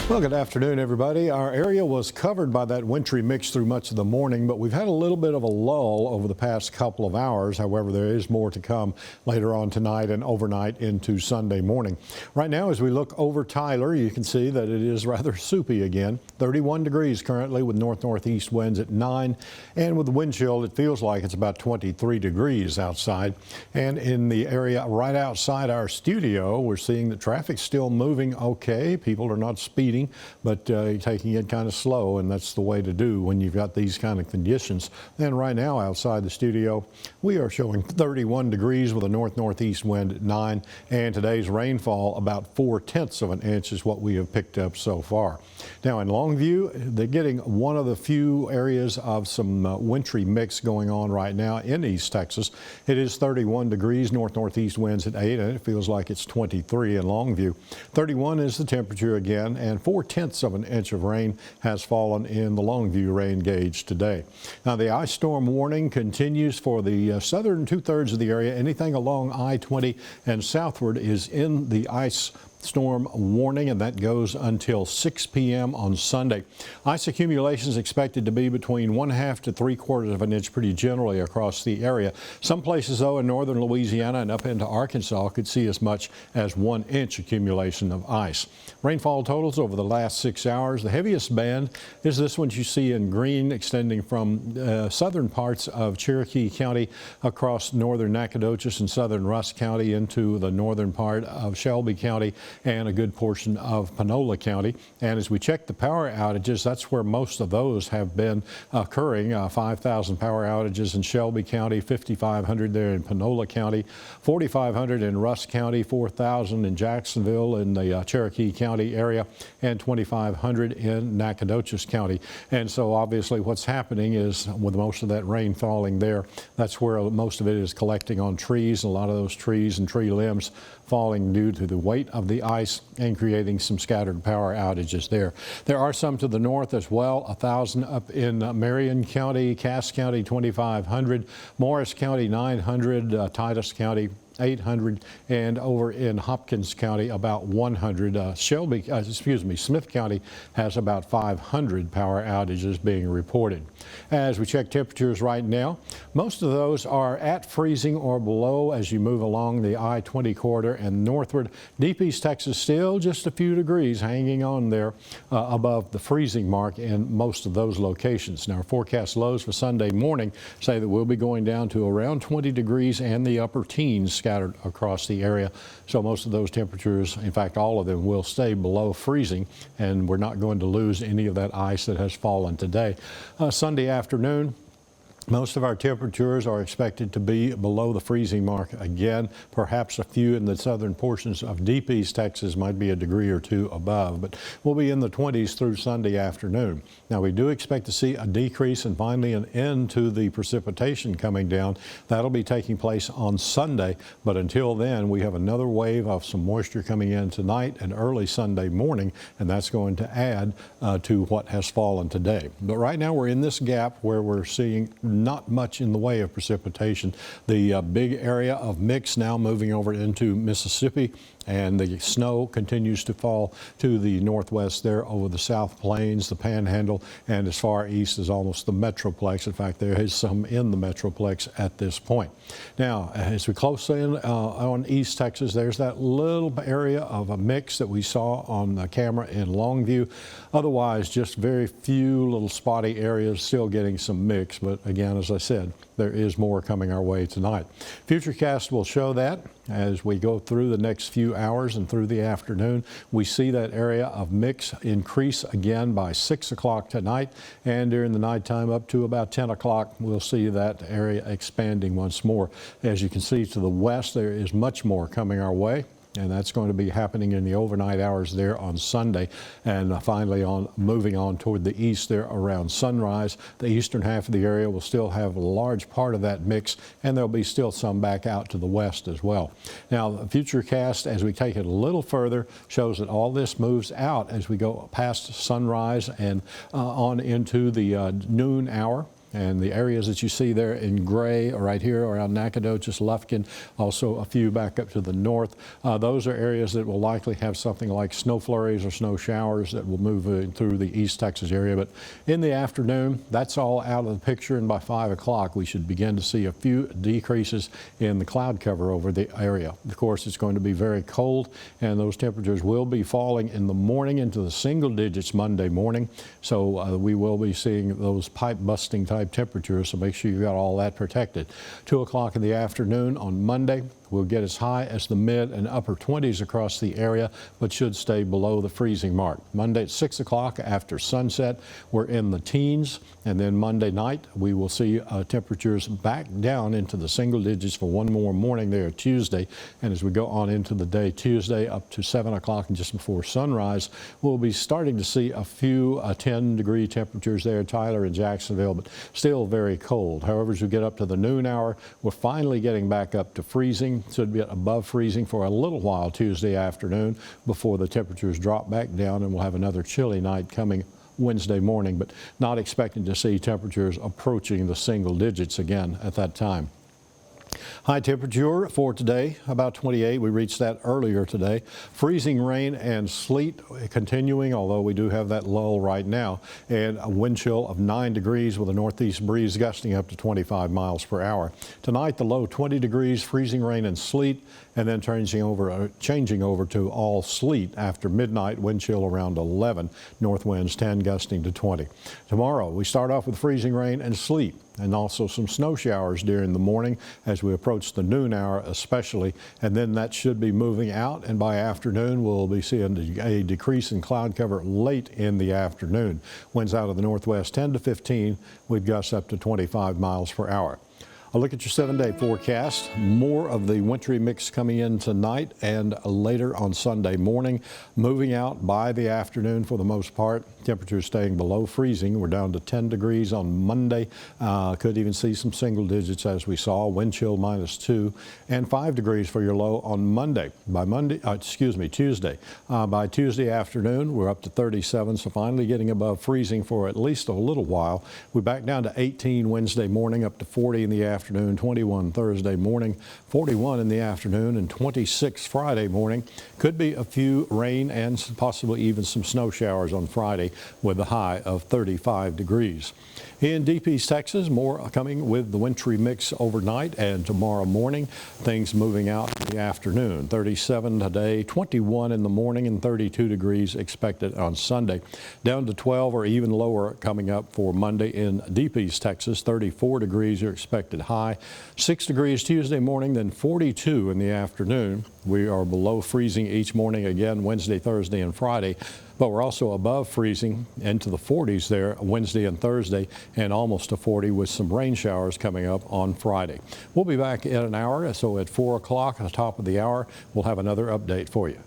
Well, good afternoon, everybody. Our area was covered by that wintry mix through much of the morning, but we've had a little bit of a lull over the past couple of hours. However, there is more to come later on tonight and overnight into Sunday morning. Right now, as we look over Tyler, you can see that it is rather soupy again. 31 degrees currently with north-northeast winds at 9, and with the wind chill, it feels like it's about 23 degrees outside. And in the area right outside our studio, we're seeing the traffic still moving okay. People are not speeding, but taking it kind of slow, and that's the way to do when you've got these kind of conditions. And right now outside the studio, we are showing 31 degrees with a north-northeast wind at 9, and today's rainfall about 4/10 of an inch is what we have picked up so far. Now in Longview, they're getting one of the few areas of some wintry mix going on right now in East Texas. It is 31 degrees, north-northeast winds at 8, and it feels like it's 23 in Longview. 31 is the temperature again, and 4/10 of an inch of rain has fallen in the Longview rain gauge today. Now the ice storm warning continues for the southern two-thirds of the area. Anything along I-20 and southward is in the ice storm warning, and that goes until 6 p.m. on Sunday. Ice accumulation is expected to be between 1/2 to 3/4 of an inch pretty generally across the area. Some places, though, in northern Louisiana and up into Arkansas could see as much as 1 inch accumulation of ice. Rainfall totals over the last 6 hours. The heaviest band is this one you see in green, extending from southern parts of Cherokee County across northern Nacogdoches and southern Rusk County into the northern part of Shelby County and a good portion of Panola County. And as we check the power outages, that's where most of those have been occurring. 5,000 power outages in Shelby County, 5,500 there in Panola County, 4,500 in Rusk County, 4,000 in Jacksonville in the Cherokee County area, and 2,500 in Nacogdoches County. And so obviously what's happening is, with most of that rain falling there, that's where most of it is collecting on trees. A lot of those trees and tree limbs falling due to the weight of the ice and creating some scattered power outages there. There are some to the north as well. 1,000 up in Marion County, Cass County 2,500, Morris County 900, Titus County 800, and over in Hopkins County about 100. Smith County has about 500 power outages being reported. As we check temperatures right now, most of those are at freezing or below as you move along the I-20 corridor and northward. Deep East Texas still just a few degrees hanging on there above the freezing mark in most of those locations. Now our forecast lows for Sunday morning say that we'll be going down to around 20 degrees and the upper teens scattered across the area. So most of those temperatures, in fact all of them, will stay below freezing, and we're not going to lose any of that ice that has fallen today. Sunday afternoon, most of our temperatures are expected to be below the freezing mark again. Perhaps a few in the southern portions of Deep East Texas might be a degree or two above, but we'll be in the 20s through Sunday afternoon. Now we do expect to see a decrease and finally an end to the precipitation coming down. That'll be taking place on Sunday, but until then we have another wave of some moisture coming in tonight and early Sunday morning, and that's going to add to what has fallen today. But right now we're in this gap where we're seeing not much in the way of precipitation. The big area of mix now moving over into Mississippi, and the snow continues to fall to the northwest there over the South Plains, the Panhandle, and as far east as almost the Metroplex. In fact, there is some in the Metroplex at this point. Now, as we close in on East Texas, there's that little area of a mix that we saw on the camera in Longview. Otherwise, just very few little spotty areas still getting some mix, but again, as I said, there is more coming our way tonight. Futurecast will show that as we go through the next few hours and through the afternoon. We see that area of mix increase again by 6 o'clock tonight, and during the nighttime up to about 10 o'clock, we'll see that area expanding once more. As you can see to the west, there is much more coming our way, and that's going to be happening in the overnight hours there on Sunday, and finally moving on toward the east there around sunrise. The eastern half of the area will still have a large part of that mix, and there'll be still some back out to the west as well. Now the Futurecast, as we take it a little further, shows that all this moves out as we go past sunrise and on into the noon hour. And the areas that you see there in gray right here around Nacogdoches, Lufkin, also a few back up to the north, those are areas that will likely have something like snow flurries or snow showers that will move through the East Texas area. But in the afternoon, that's all out of the picture, and by 5 o'clock we should begin to see a few decreases in the cloud cover over the area. Of course, it's going to be very cold, and those temperatures will be falling in the morning into the single digits Monday morning. So we will be seeing those pipe busting type temperatures, so make sure you got all that protected. 2 o'clock in the afternoon on Monday, we'll get as high as the mid and upper 20s across the area, but should stay below the freezing mark. Monday at 6 o'clock after sunset, we're in the teens, and then Monday night we will see temperatures back down into the single digits for one more morning there Tuesday. And as we go on into the day Tuesday up to 7 o'clock and just before sunrise, we'll be starting to see a few 10-degree temperatures there, Tyler and Jacksonville, but still very cold. However, as we get up to the noon hour, we're finally getting back up to freezing. Should be above freezing for a little while Tuesday afternoon before the temperatures drop back down, and we'll have another chilly night coming Wednesday morning, but not expecting to see temperatures approaching the single digits again at that time. High temperature for today, about 28. We reached that earlier today. Freezing rain and sleet continuing, although we do have that lull right now, and a wind chill of 9 degrees with a northeast breeze gusting up to 25 miles per hour. Tonight, the low 20 degrees, freezing rain and sleet, and then changing over to all sleet after midnight, wind chill around 11, north winds 10 gusting to 20. Tomorrow, we start off with freezing rain and sleet, and also some snow showers during the morning as we approach the noon hour especially, and then that should be moving out, and by afternoon we'll be seeing a decrease in cloud cover late in the afternoon. Winds out of the northwest 10 to 15 with gusts up to 25 miles per hour. A look at your 7-day forecast. More of the wintry mix coming in tonight and later on Sunday morning. Moving out by the afternoon for the most part. Temperatures staying below freezing. We're down to 10 degrees on Monday. Could even see some single digits as we saw. Wind chill -2 and 5 degrees for your low on Monday. By Tuesday. By Tuesday afternoon, we're up to 37, so finally getting above freezing for at least a little while. We're back down to 18 Wednesday morning, up to 40 in the afternoon, 21 Thursday morning, 41 in the afternoon, and 26 Friday morning. Could be a few rain and possibly even some snow showers on Friday with a high of 35 degrees. In Deep East Texas, more coming with the wintry mix overnight and tomorrow morning. Things moving out in the afternoon. 37 today, 21 in the morning, and 32 degrees expected on Sunday. Down to 12 or even lower coming up for Monday in Deep East Texas. 34 degrees are expected high. 6 degrees Tuesday morning, then 42 in the afternoon. We are below freezing each morning again Wednesday, Thursday, and Friday. But we're also above freezing into the 40s there Wednesday and Thursday, and almost to 40 with some rain showers coming up on Friday. We'll be back in an hour, so at 4 o'clock at the top of the hour, we'll have another update for you.